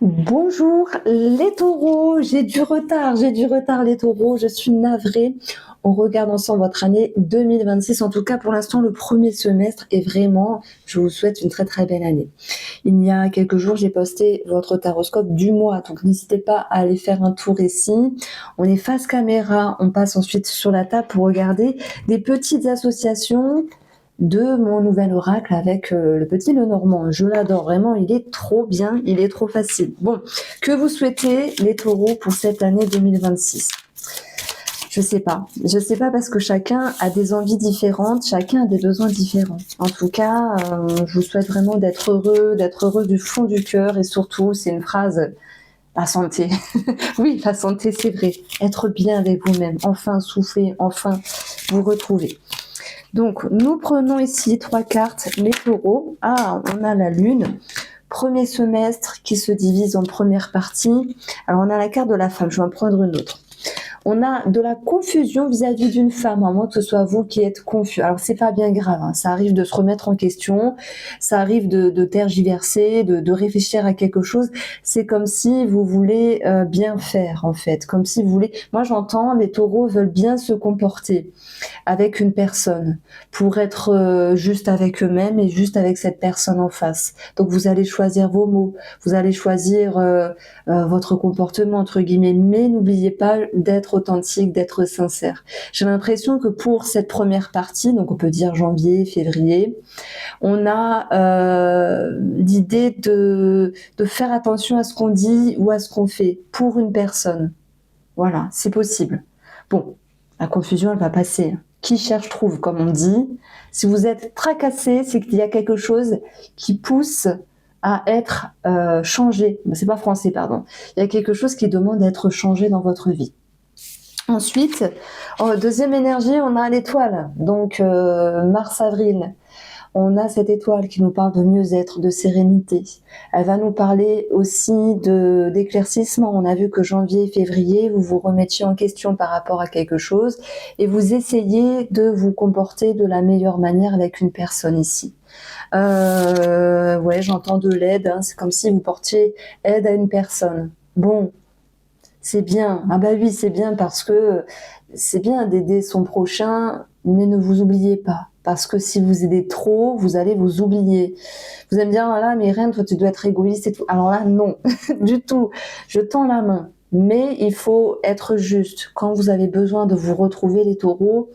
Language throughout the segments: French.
Bonjour les taureaux, j'ai du retard les taureaux, je suis navrée. On regarde ensemble votre année 2026, en tout cas pour l'instant le premier semestre et vraiment je vous souhaite une très très belle année. Il y a quelques jours j'ai posté votre taroscope du mois, donc n'hésitez pas à aller faire un tour ici. On est face caméra, on passe ensuite sur la table pour regarder des petites associations de mon nouvel oracle avec le petit Lenormand. Je l'adore vraiment, il est trop bien, il est trop facile. Bon, que vous souhaitez les taureaux pour cette année 2026? Je sais pas parce que chacun a des envies différentes, chacun a des besoins différents. En tout cas, je vous souhaite vraiment d'être heureux du fond du cœur et surtout, c'est une phrase, la santé. Oui, la santé, c'est vrai. Être bien avec vous-même, enfin souffler, enfin vous retrouver. Donc, nous prenons ici 3 cartes, les taureaux. Ah, on a la lune. Premier semestre qui se divise en première partie. Alors, on a la carte de la femme. Je vais en prendre une autre. On a de la confusion vis-à-vis d'une femme, à moins que ce soit vous qui êtes confus. Alors c'est pas bien grave, hein. Ça arrive de se remettre en question, ça arrive de tergiverser, de réfléchir à quelque chose. C'est comme si vous voulez bien faire en fait, comme si vous voulez. Moi j'entends les taureaux veulent bien se comporter avec une personne pour être juste avec eux-mêmes et juste avec cette personne en face. Donc vous allez choisir vos mots, vous allez choisir votre comportement entre guillemets, mais n'oubliez pas d'être authentique, d'être sincère. J'ai l'impression que pour cette première partie, donc on peut dire janvier, février, on a l'idée de faire attention à ce qu'on dit ou à ce qu'on fait pour une personne. Voilà, c'est possible. Bon, la confusion, elle va passer. Qui cherche trouve, comme on dit. Si vous êtes tracassé, c'est qu'il y a quelque chose qui pousse à être changé. C'est pas français, pardon. Il y a quelque chose qui demande d'être changé dans votre vie. Ensuite, deuxième énergie, on a l'étoile. Donc, mars-avril. On a cette étoile qui nous parle de mieux-être, de sérénité. Elle va nous parler aussi d'éclaircissement. On a vu que janvier et février, vous vous remettiez en question par rapport à quelque chose et vous essayez de vous comporter de la meilleure manière avec une personne ici. Ouais, j'entends de l'aide, hein. C'est comme si vous portiez aide à une personne. Bon, c'est bien. Ah bah oui, c'est bien parce que c'est bien d'aider son prochain, mais ne vous oubliez pas. Parce que si vous aidez trop, vous allez vous oublier. Vous allez me dire, voilà, mais Reine, toi, tu dois être égoïste et tout. Alors là, non, du tout. Je tends la main. Mais il faut être juste. Quand vous avez besoin de vous retrouver, les taureaux,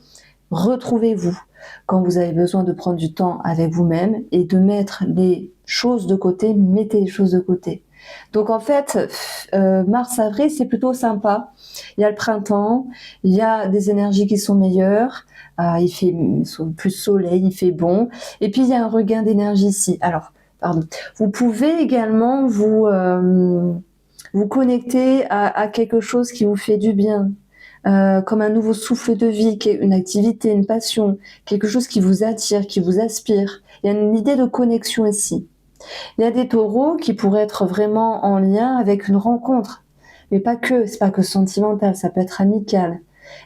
retrouvez-vous. Quand vous avez besoin de prendre du temps avec vous-même et de mettre les choses de côté, mettez les choses de côté. Donc en fait, mars-avril, c'est plutôt sympa. Il y a le printemps, il y a des énergies qui sont meilleures, il fait plus soleil, il fait bon, et puis il y a un regain d'énergie ici. Alors, pardon. Vous pouvez également vous connecter à quelque chose qui vous fait du bien. Comme un nouveau souffle de vie, une activité, une passion, quelque chose qui vous attire, qui vous aspire. Il y a une idée de connexion ici. Il y a des taureaux qui pourraient être vraiment en lien avec une rencontre, mais pas que, c'est pas que sentimental, ça peut être amical.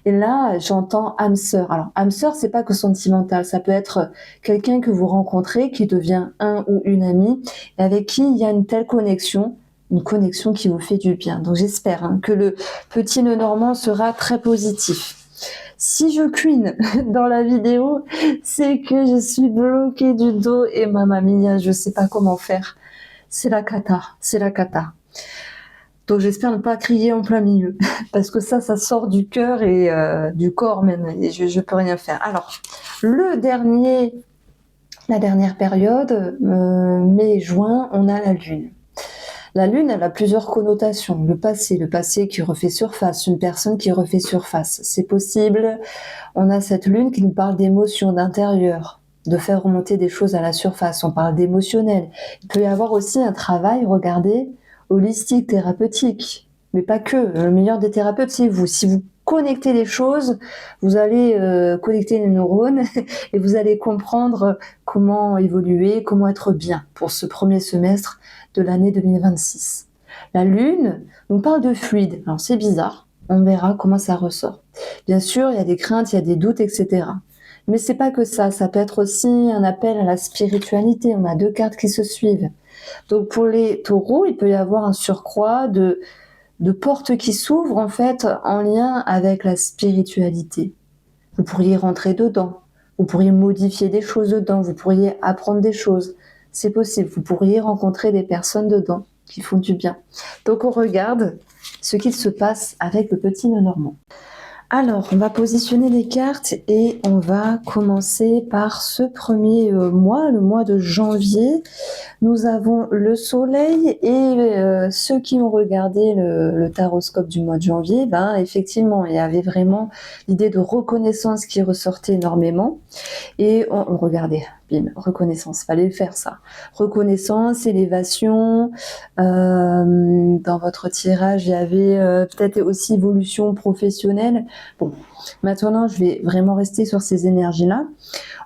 Et là, j'entends âme sœur. Alors, âme sœur, c'est pas que sentimental, ça peut être quelqu'un que vous rencontrez qui devient un ou une amie, et avec qui il y a une telle connexion, une connexion qui vous fait du bien. Donc j'espère que le petit Lenormand sera très positif. Si je cuine dans la vidéo, c'est que je suis bloquée du dos et mamma mia, je sais pas comment faire. C'est la cata, c'est la cata. Donc j'espère ne pas crier en plein milieu, parce que ça sort du cœur et du corps même, et je peux rien faire. Alors, la dernière période, mai-juin, on a la lune. La lune, elle a plusieurs connotations. Le passé qui refait surface, une personne qui refait surface. C'est possible. On a cette lune qui nous parle d'émotions, d'intérieur, de faire remonter des choses à la surface. On parle d'émotionnel. Il peut y avoir aussi un travail, regardez, holistique, thérapeutique. Mais pas que. Le meilleur des thérapeutes, c'est vous. Si vous connectez les choses, vous allez connecter les neurones et vous allez comprendre comment évoluer, comment être bien pour ce premier semestre de l'année 2026. La Lune nous parle de fluide. Alors c'est bizarre, on verra comment ça ressort. Bien sûr, il y a des craintes, il y a des doutes, etc. Mais c'est pas que ça peut être aussi un appel à la spiritualité. On a deux cartes qui se suivent. Donc pour les taureaux, il peut y avoir un surcroît de portes qui s'ouvrent en fait en lien avec la spiritualité. Vous pourriez rentrer dedans, vous pourriez modifier des choses dedans, vous pourriez apprendre des choses. C'est possible, vous pourriez rencontrer des personnes dedans qui font du bien. Donc on regarde ce qu'il se passe avec le petit Lenormand. Alors, on va positionner les cartes et on va commencer par ce premier mois, le mois de janvier. Nous avons le soleil et ceux qui ont regardé le taroscope du mois de janvier, ben effectivement, il y avait vraiment l'idée de reconnaissance qui ressortait énormément. Et on regardait, bim, reconnaissance, fallait le faire ça. Reconnaissance, élévation. Dans votre tirage, il y avait peut-être aussi évolution professionnelle. Bon, maintenant, je vais vraiment rester sur ces énergies-là.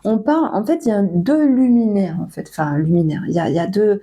On parle, en fait, il y a deux luminaires, en fait, enfin luminaires. Il y a deux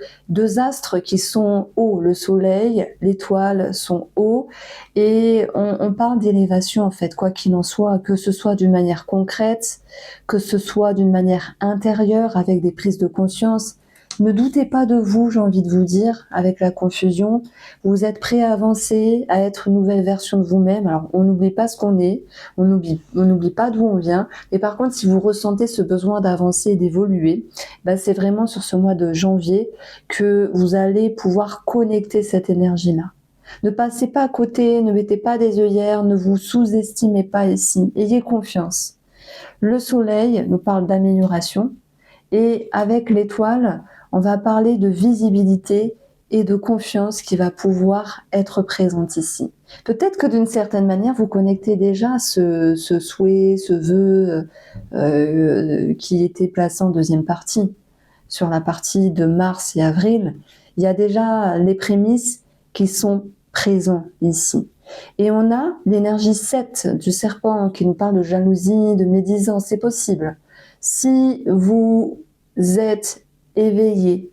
astres qui sont hauts. Le soleil, l'étoile sont hauts, et on parle d'élévation, en fait, quoi qu'il en soit, que ce soit d'une manière concrète, que ce soit d'une manière intérieure, avec des prises de conscience. Ne doutez pas de vous, j'ai envie de vous dire, avec la confusion. Vous êtes prêt à avancer, à être une nouvelle version de vous-même. Alors, on n'oublie pas ce qu'on est, on n'oublie pas d'où on vient. Mais par contre, si vous ressentez ce besoin d'avancer et d'évoluer, ben c'est vraiment sur ce mois de janvier que vous allez pouvoir connecter cette énergie-là. Ne passez pas à côté, ne mettez pas des œillères, ne vous sous-estimez pas ici. Ayez confiance. Le soleil nous parle d'amélioration et avec l'étoile, on va parler de visibilité et de confiance qui va pouvoir être présente ici. Peut-être que d'une certaine manière, vous connectez déjà ce souhait, ce vœu qui était placé en deuxième partie. Sur la partie de mars et avril, il y a déjà les prémices qui sont présents ici. Et on a l'énergie 7 du serpent qui nous parle de jalousie, de médisance, c'est possible. Si vous êtes éveillé,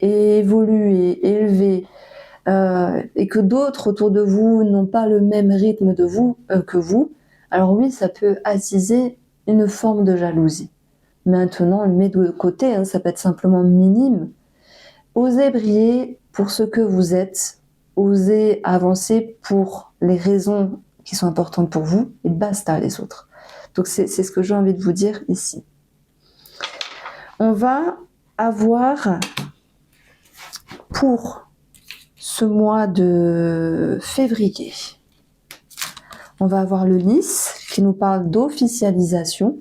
évolué, élevé, et que d'autres autour de vous n'ont pas le même rythme de vous que vous, alors oui, ça peut attiser une forme de jalousie. Maintenant, on le met de côté, hein, ça peut être simplement minime. Osez briller pour ce que vous êtes, osez avancer pour les raisons qui sont importantes pour vous, et basta les autres. Donc c'est ce que j'ai envie de vous dire ici. On va avoir pour ce mois de février, on va avoir le Lys qui nous parle d'officialisation,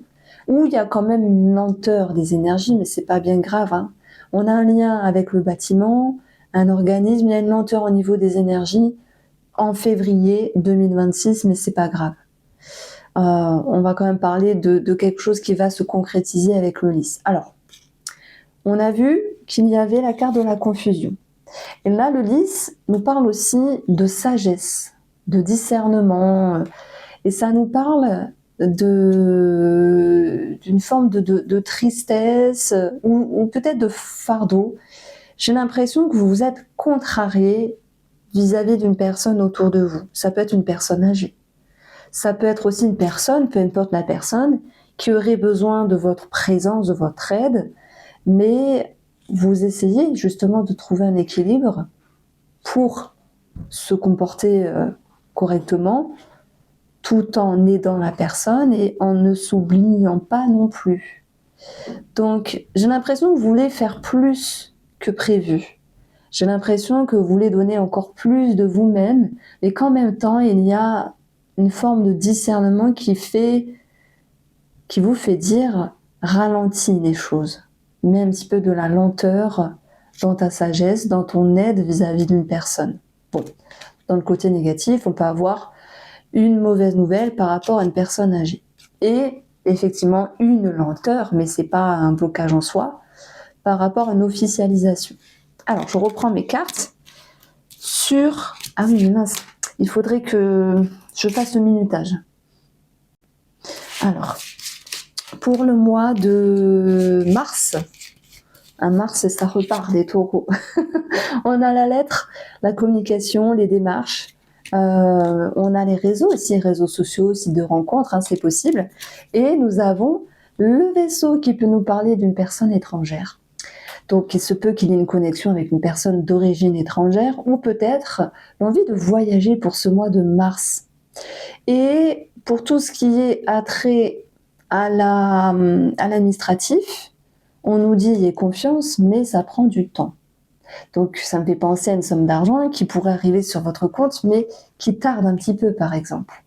où il y a quand même une lenteur des énergies, mais c'est pas bien grave, hein. On a un lien avec le bâtiment, un organisme, il y a une lenteur au niveau des énergies en février 2026, mais c'est pas grave. On va quand même parler de quelque chose qui va se concrétiser avec le Lys. Alors, on a vu qu'il y avait la carte de la confusion. Et là, le Lys nous parle aussi de sagesse, de discernement, et ça nous parle d'une forme de tristesse ou peut-être de fardeau. J'ai l'impression que vous vous êtes contrarié vis-à-vis d'une personne autour de vous. Ça peut être une personne âgée. Ça peut être aussi une personne, peu importe la personne, qui aurait besoin de votre présence, de votre aide, mais vous essayez justement de trouver un équilibre pour se comporter correctement, tout en aidant la personne et en ne s'oubliant pas non plus. Donc, j'ai l'impression que vous voulez faire plus que prévu. J'ai l'impression que vous voulez donner encore plus de vous-même, mais qu'en même temps, il y a une forme de discernement qui vous fait dire ralentis les choses. Mets un petit peu de la lenteur dans ta sagesse, dans ton aide vis-à-vis d'une personne. Bon, dans le côté négatif, on peut avoir une mauvaise nouvelle par rapport à une personne âgée. Et effectivement, une lenteur, mais c'est pas un blocage en soi, par rapport à une officialisation. Alors, je reprends mes cartes sur... Ah oui, mince, il faudrait que je fasse le minutage. Alors, pour le mois de mars, un mars, ça repart des taureaux. On a la lettre, la communication, les démarches. On a les réseaux aussi, réseaux sociaux, sites de rencontres, hein, c'est possible. Et nous avons le vaisseau qui peut nous parler d'une personne étrangère. Donc il se peut qu'il y ait une connexion avec une personne d'origine étrangère ou peut-être l'envie de voyager pour ce mois de mars. Et pour tout ce qui est attrait à l'administratif, on nous dit il y a confiance, mais ça prend du temps. Donc ça me fait penser à une somme d'argent qui pourrait arriver sur votre compte, mais qui tarde un petit peu par exemple.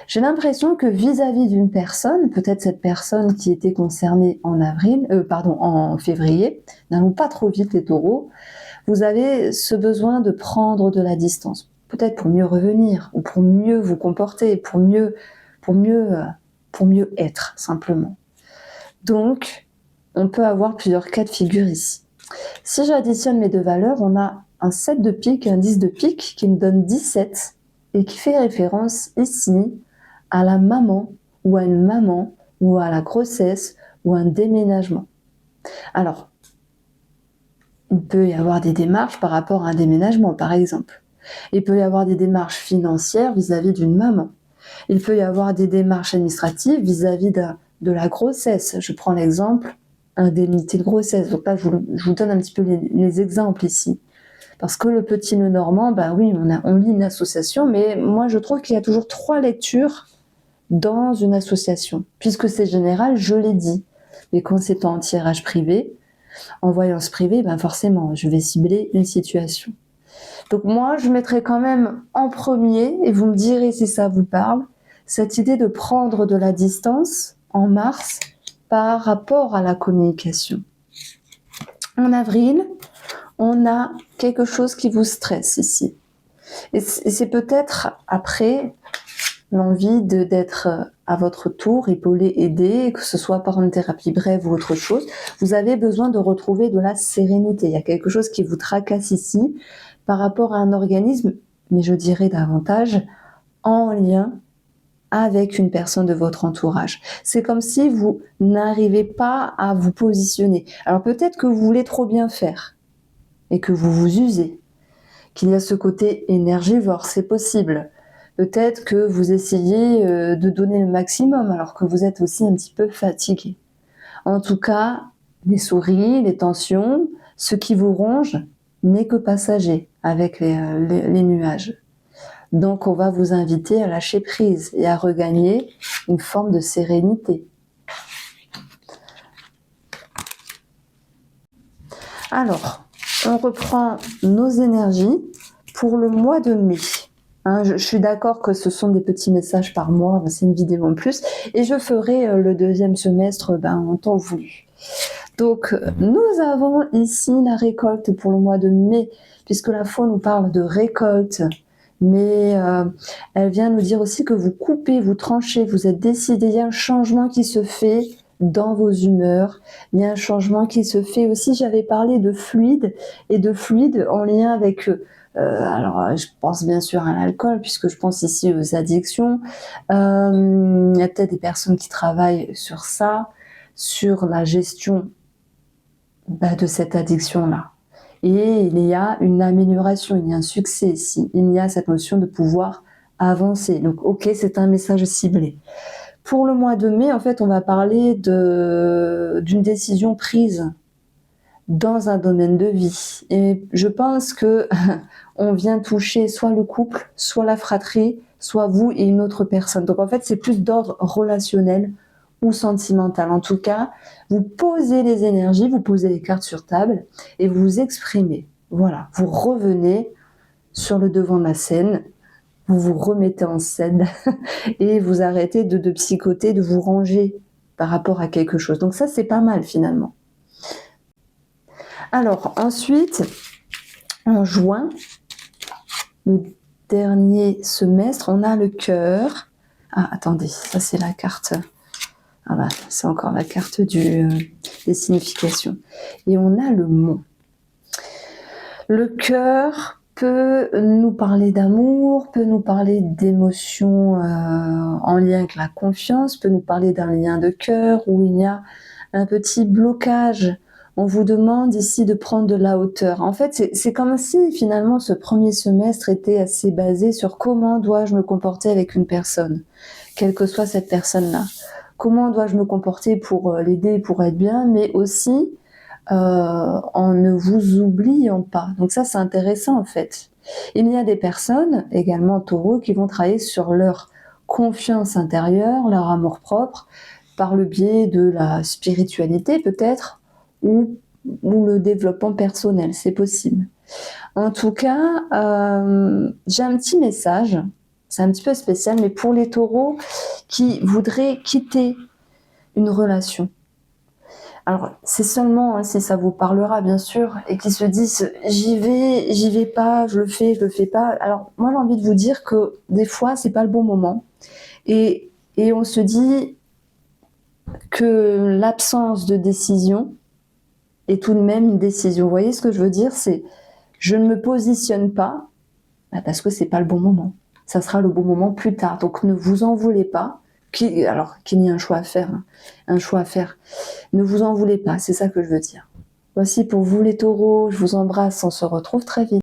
J'ai l'impression que vis-à-vis d'une personne, peut-être cette personne qui était concernée en février, n'allons pas trop vite les taureaux, vous avez ce besoin de prendre de la distance. Peut-être pour mieux revenir, ou pour mieux vous comporter, pour mieux être, simplement. Donc, on peut avoir plusieurs cas de figure ici. Si j'additionne mes deux valeurs, on a un 7 de pique et un 10 de pique qui me donne 17 et qui fait référence ici à la maman ou à une maman ou à la grossesse ou à un déménagement. Alors, il peut y avoir des démarches par rapport à un déménagement, par exemple. Il peut y avoir des démarches financières vis-à-vis d'une maman. Il peut y avoir des démarches administratives vis-à-vis de la grossesse. Je prends l'exemple indemnité de grossesse. Donc là, je vous donne un petit peu les exemples ici. Parce que le petit nœud normand, oui, on lit une association, mais moi je trouve qu'il y a toujours 3 lectures dans une association. Puisque c'est général, je l'ai dit. Mais quand c'est en tirage privé, en voyance privée, forcément, je vais cibler une situation. Donc moi, je mettrai quand même en premier, et vous me direz si ça vous parle, cette idée de prendre de la distance en mars par rapport à la communication. En avril, on a quelque chose qui vous stresse ici. Et c'est peut-être après l'envie d'être à votre tour épaulé, aidé, que ce soit par une thérapie brève ou autre chose. Vous avez besoin de retrouver de la sérénité. Il y a quelque chose qui vous tracasse ici par rapport à un organisme, mais je dirais davantage en lien avec une personne de votre entourage. C'est comme si vous n'arrivez pas à vous positionner. Alors peut-être que vous voulez trop bien faire et que vous vous usez, qu'il y a ce côté énergivore, c'est possible. Peut-être que vous essayez de donner le maximum alors que vous êtes aussi un petit peu fatigué. En tout cas, les souris, les tensions, ce qui vous ronge n'est que passager avec les nuages. Donc on va vous inviter à lâcher prise et à regagner une forme de sérénité. Alors, on reprend nos énergies pour le mois de mai. Je suis d'accord que ce sont des petits messages par mois, c'est une vidéo en plus, et je ferai le deuxième semestre en temps voulu. Donc, nous avons ici la récolte pour le mois de mai, puisque la Faux nous parle de récolte, mais elle vient nous dire aussi que vous coupez, vous tranchez, vous êtes décidé, il y a un changement qui se fait dans vos humeurs, il y a un changement qui se fait aussi, j'avais parlé de fluide, et de fluide en lien avec... alors, je pense bien sûr à l'alcool, puisque je pense ici aux addictions. Il y a peut-être des personnes qui travaillent sur ça, sur la gestion de cette addiction-là. Et il y a une amélioration, il y a un succès ici. Il y a cette notion de pouvoir avancer. Donc, ok, c'est un message ciblé. Pour le mois de mai, en fait, on va parler d'une décision prise dans un domaine de vie. Et je pense que on vient toucher soit le couple, soit la fratrie, soit vous et une autre personne. Donc en fait, c'est plus d'ordre relationnel ou sentimental. En tout cas, vous posez les énergies, vous posez les cartes sur table et vous vous exprimez. Voilà, vous revenez sur le devant de la scène, vous vous remettez en scène et vous arrêtez de psychoter, de vous ranger par rapport à quelque chose. Donc ça, c'est pas mal finalement. Alors ensuite, en juin, le dernier semestre, on a le cœur. Ah, attendez, ça c'est la carte. Ah c'est encore la carte des significations. Et on a le mont. Le cœur peut nous parler d'amour, peut nous parler d'émotions en lien avec la confiance, peut nous parler d'un lien de cœur où il y a un petit blocage. On vous demande ici de prendre de la hauteur. En fait, c'est comme si finalement ce premier semestre était assez basé sur comment dois-je me comporter avec une personne, quelle que soit cette personne-là. Comment dois-je me comporter pour l'aider, pour être bien, mais aussi en ne vous oubliant pas. Donc ça, c'est intéressant en fait. Il y a des personnes, également taureaux, qui vont travailler sur leur confiance intérieure, leur amour-propre, par le biais de la spiritualité peut-être, ou le développement personnel, c'est possible. En tout cas, j'ai un petit message, c'est un petit peu spécial, mais pour les taureaux qui voudraient quitter une relation. Alors, c'est seulement si ça vous parlera, bien sûr, et qui se disent j'y vais pas, je le fais pas. Alors, moi, j'ai envie de vous dire que des fois, c'est pas le bon moment. Et on se dit que l'absence de décision est tout de même une décision. Vous voyez ce que je veux dire? C'est je ne me positionne pas parce que c'est pas le bon moment. Ça sera le bon moment plus tard. Donc ne vous en voulez pas. Qu'il y ait un choix à faire, hein. Un choix à faire. Ne vous en voulez pas, c'est ça que je veux dire. Voici pour vous les taureaux, je vous embrasse, on se retrouve très vite.